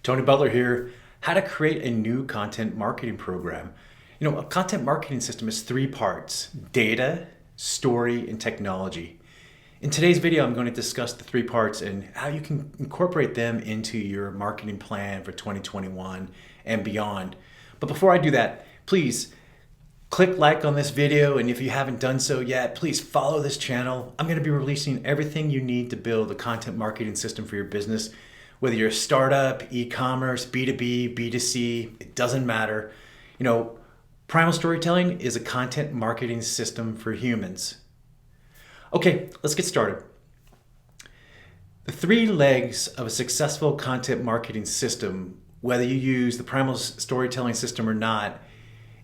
Tony Butler here. How to create a new content marketing program. A content marketing system is three parts: data, story, and technology. In today's video, I'm going to discuss the three parts and how you can incorporate them into your marketing plan for 2021 and beyond. But before I do that, please click like on this video, and if you haven't done so yet, please follow this channel. I'm going to be releasing everything you need to build a content marketing system for your business. Whether you're a startup, e-commerce, B2B, B2C, it doesn't matter. Primal Storytelling is a content marketing system for humans. Okay, let's get started. The three legs of a successful content marketing system, whether you use the Primal Storytelling system or not,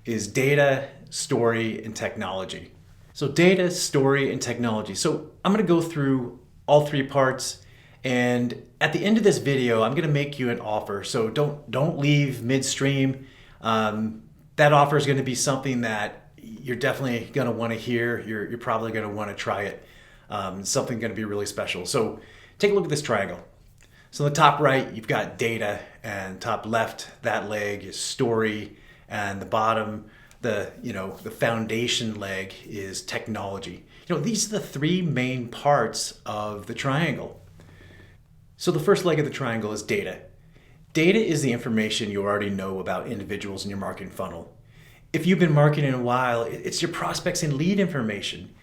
is data, story, and technology. So data, story, and technology. So I'm going to go through all three parts, and at the end of this video, I'm going to make you an offer. So don't leave midstream. That offer is going to be something that you're definitely going to want to hear. You're probably going to want to try it. Something going to be really special. So take a look at this triangle. So in the top right, you've got data, and top left, that leg is story, and the bottom, the foundation leg is technology. These are the three main parts of the triangle. So the first leg of the triangle is data. Data is the information you already know about individuals in your marketing funnel. If you've been marketing a while, it's your prospects and lead information.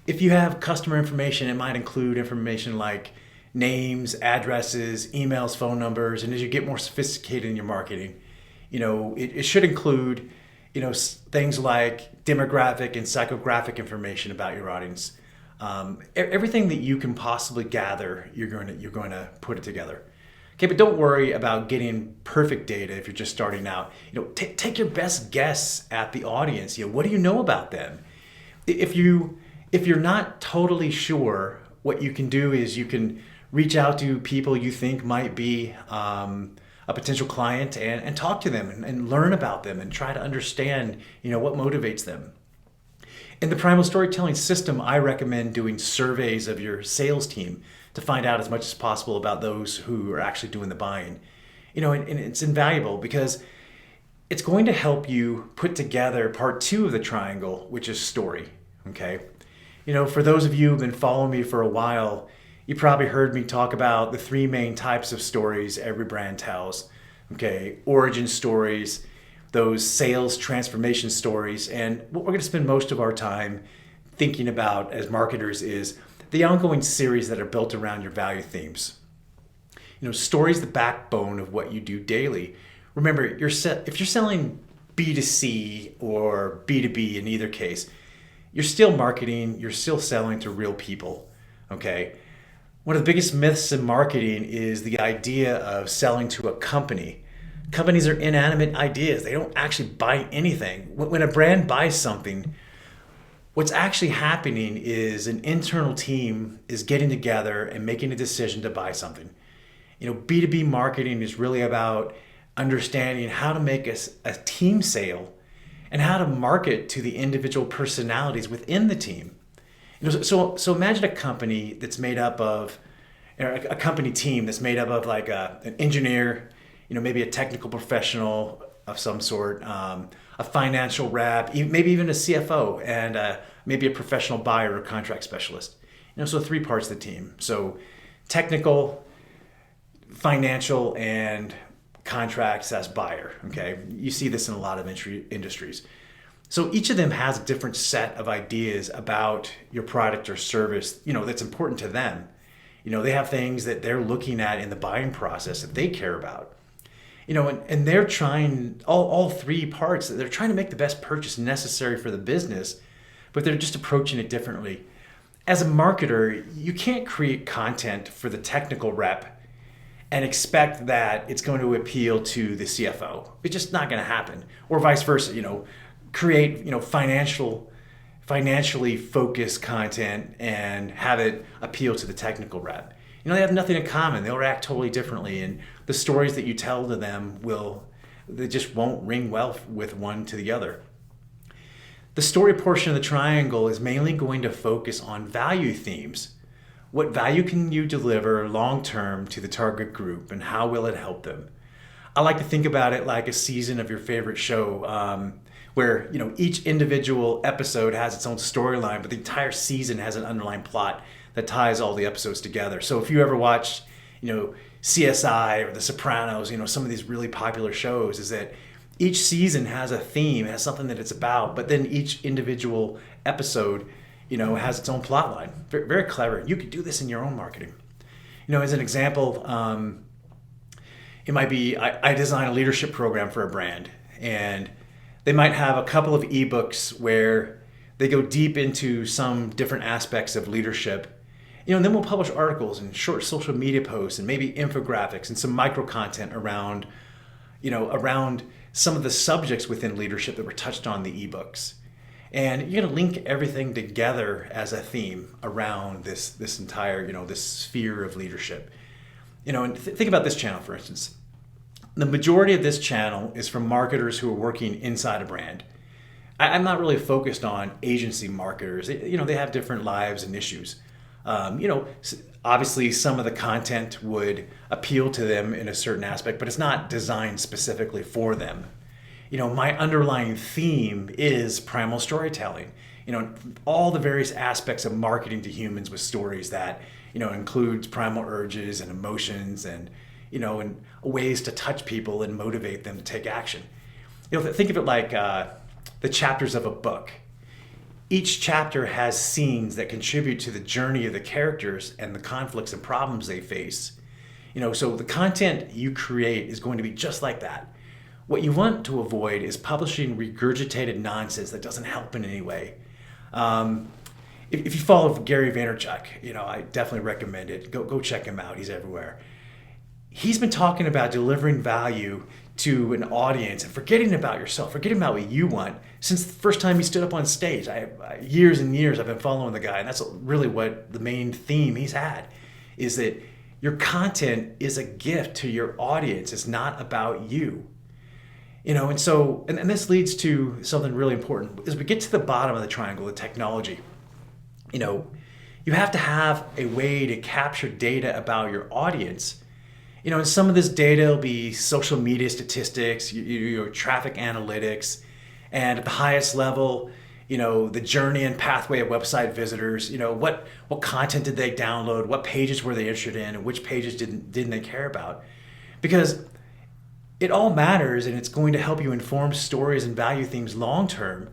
If you have customer information, it might include information like names, addresses, emails, phone numbers, and as you get more sophisticated in your marketing, it should include, things like demographic and psychographic information about your audience. Everything that you can possibly gather, you're going to put it together. Okay, but don't worry about getting perfect data if you're just starting out. Take your best guess at the audience. What do you know about them? If you're not totally sure, what you can do is you can reach out to people you think might be a potential client and talk to them and learn about them and try to understand what motivates them. In the Primal Storytelling system, I recommend doing surveys of your sales team to find out as much as possible about those who are actually doing the buying. And it's invaluable because it's going to help you put together part two of the triangle, which is story. Okay. For those of you who've been following me for a while, you probably heard me talk about the three main types of stories every brand tells. Okay. Origin stories, those sales transformation stories. And what we're going to spend most of our time thinking about as marketers is the ongoing series that are built around your value themes. Stories the backbone of what you do daily. Remember, if you're selling B2C or B2B in either case, you're still marketing, you're still selling to real people. Okay. One of the biggest myths in marketing is the idea of selling to a company. Companies are inanimate ideas. They don't actually buy anything. When a brand buys something, what's actually happening is an internal team is getting together and making a decision to buy something. B2B marketing is really about understanding how to make a team sale and how to market to the individual personalities within the team. So imagine a company that's made up of, a company team that's made up of like an engineer, maybe a technical professional of some sort, a financial rep, maybe even a CFO, and maybe a professional buyer or contract specialist. So three parts of the team. So technical, financial, and contracts as buyer. Okay, you see this in a lot of industries. So each of them has a different set of ideas about your product or service, that's important to them. They have things that they're looking at in the buying process that they care about. And they're trying, all three parts, they're trying to make the best purchase necessary for the business, but they're just approaching it differently. As a marketer, you can't create content for the technical rep and expect that it's going to appeal to the CFO. It's just not going to happen. Or vice versa, create, financially focused content and have it appeal to the technical rep. They have nothing in common. They'll react totally differently, and the stories that you tell to them they just won't ring well with one to the other. The story portion of the triangle is mainly going to focus on value themes. What value can you deliver long-term to the target group, and how will it help them? I like to think about it like a season of your favorite show, where each individual episode has its own storyline, but the entire season has an underlying plot that ties all the episodes together. So if you ever watched, CSI or The Sopranos, some of these really popular shows, is that each season has a theme, has something that it's about, but then each individual episode, has its own plot line. Very, very clever. You could do this in your own marketing. As an example, it might be I design a leadership program for a brand, and they might have a couple of ebooks where they go deep into some different aspects of leadership. And then we'll publish articles and short social media posts and maybe infographics and some micro content around, around some of the subjects within leadership that were touched on in the ebooks. And you're going to link everything together as a theme around this entire, this sphere of leadership. And think about this channel, for instance. The majority of this channel is from marketers who are working inside a brand. I'm not really focused on agency marketers. They have different lives and issues. Obviously some of the content would appeal to them in a certain aspect, but it's not designed specifically for them. My underlying theme is primal storytelling. All the various aspects of marketing to humans with stories that, includes primal urges and emotions and, and ways to touch people and motivate them to take action. Think of it like the chapters of a book. Each chapter has scenes that contribute to the journey of the characters and the conflicts and problems they face. So the content you create is going to be just like that. What you want to avoid is publishing regurgitated nonsense that doesn't help in any way. If you follow Gary Vaynerchuk, I definitely recommend it. Go check him out. He's everywhere. He's been talking about delivering value to an audience and forgetting about yourself, forgetting about what you want since the first time he stood up on stage. Years and years I've been following the guy, and that's really what the main theme he's had, is that your content is a gift to your audience. It's not about you. And this leads to something really important. As we get to the bottom of the triangle, the technology, you have to have a way to capture data about your audience. And some of this data will be social media statistics, your traffic analytics, and at the highest level, the journey and pathway of website visitors. What content did they download? What pages were they interested in? And which pages didn't they care about? Because it all matters, and it's going to help you inform stories and value themes long term.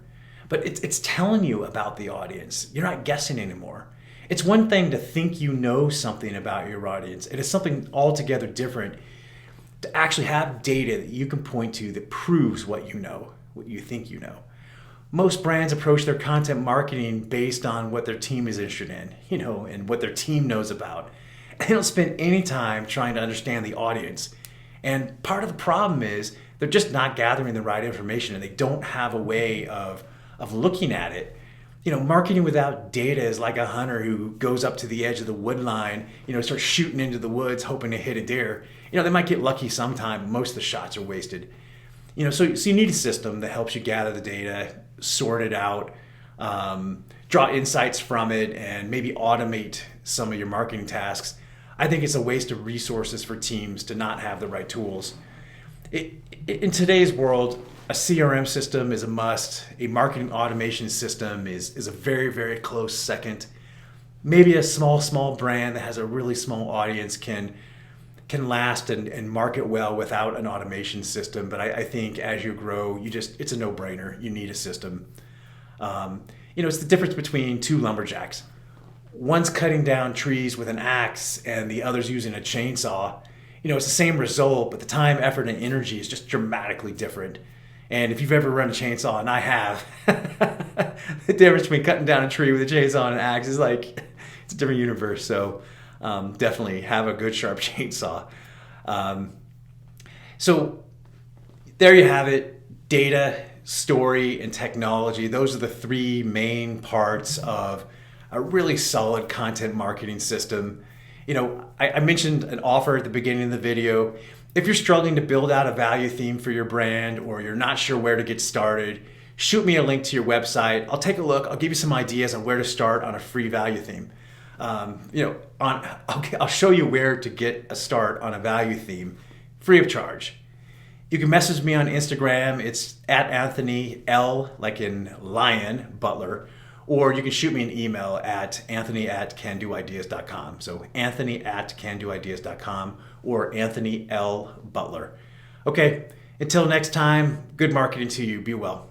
But it's telling you about the audience. You're not guessing anymore. It's one thing to think you know something about your audience. It is something altogether different to actually have data that you can point to that proves what you know, what you think you know. Most brands approach their content marketing based on what their team is interested in, and what their team knows about. They don't spend any time trying to understand the audience. And part of the problem is they're just not gathering the right information, and they don't have a way of looking at it. Marketing without data is like a hunter who goes up to the edge of the wood line, starts shooting into the woods hoping to hit a deer. They might get lucky sometime, but most of the shots are wasted. So you need a system that helps you gather the data, sort it out, draw insights from it, and maybe automate some of your marketing tasks. I think it's a waste of resources for teams to not have the right tools. In today's world, a CRM system is a must. A marketing automation system is a very, very close second. Maybe a small brand that has a really small audience can last and market well without an automation system. But I think as you grow, it's a no-brainer. You need a system. It's the difference between two lumberjacks. One's cutting down trees with an axe and the other's using a chainsaw. It's the same result, but the time, effort, and energy is just dramatically different. And if you've ever run a chainsaw, and I have, the difference between cutting down a tree with a chainsaw and an axe is it's a different universe. So definitely have a good sharp chainsaw. So there you have it. Data, story, and technology. Those are the three main parts of a really solid content marketing system. I mentioned an offer at the beginning of the video. If you're struggling to build out a value theme for your brand, or you're not sure where to get started, shoot me a link to your website. I'll take a look. I'll give you some ideas on where to start on a free value theme. I'll show you where to get a start on a value theme free of charge. You can message me on Instagram. It's at Anthony L, like in Lion, Butler. Or you can shoot me an email at anthony@candoideas.com. So anthony@candoideas.com or Anthony L. Butler. Okay, until next time, good marketing to you. Be well.